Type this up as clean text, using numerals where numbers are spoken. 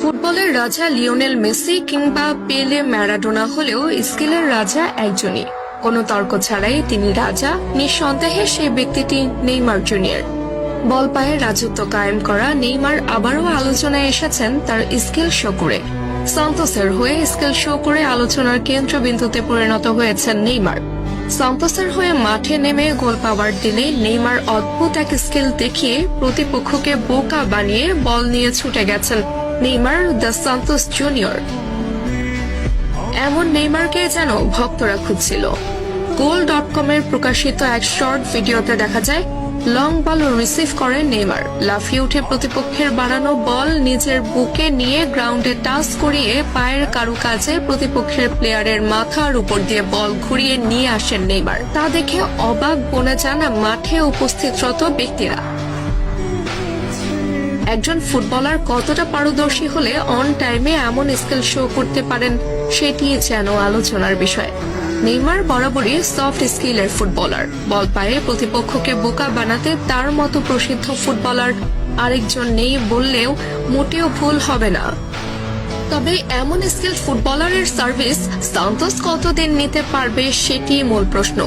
ফুটবলের রাজা Lionel Messi কিংবা পেলে ম্যারাডোনা হলেও স্কিলের রাজা একজনই, কোনো তর্ক ছাড়াই তিনি রাজা। নিঃসন্দেহে সেই ব্যক্তিটি নেইমার জুনিয়র। বল পায়ে রাজত্ব কায়েম করা নেইমার আবারও আলোচনায় এসেছেন তার স্কিল শো করে। সান্তোসের হয়ে স্কিল শো করে আলোচনার কেন্দ্রবিন্দুতে পরিণত হয়েছেন নেইমার। সান্তোসের হয়ে মাঠে নেমে গোল পাওয়ার দিনে নেইমার অদ্ভুত এক স্কিল দেখিয়ে প্রতিপক্ষকে বোকা বানিয়ে বল নিয়ে ছুটে গেছেন নেইমার দ্য সান্তোস জুনিয়র। এমন নেইমারকে যেন ভক্তরা খুঁজছিল। goal.com-এর প্রকাশিত এক শর্ট ভিডিওতে দেখা যায় লং বল রিসিভ করে নেইমার লাফিয়ে উঠে প্রতিপক্ষের বাড়ানো বল নিজের বুকে নিয়ে গ্রাউন্ডে টাচ করিয়ে পায়ের কারুকাজে প্রতিপক্ষের প্লেয়ারের মাথার উপর দিয়ে বল ঘুরিয়ে নিয়ে আসেন নেইমার। তা দেখে অবাক বনে যান মাঠে উপস্থিতরত ব্যক্তিরা। একজন ফুটবলার কতটা পারদর্শী হলে অন টাইমে এমন স্কিল শো করতে পারেন সেটি যেন আলোচনার বিষয়। নেইমার বরাবরই সফট স্কিলের ফুটবলার। বল পায়ে প্রতিপক্ষকে বোকা বানাতে তার মতো প্রসিদ্ধ ফুটবলার আরেকজন নেই বললেও মোটেও ভুল হবে না। তবে এমন স্কিল ফুটবলারের সার্ভিস সান্তোস কতদিন নিতে পারবে সেটি মূল প্রশ্ন।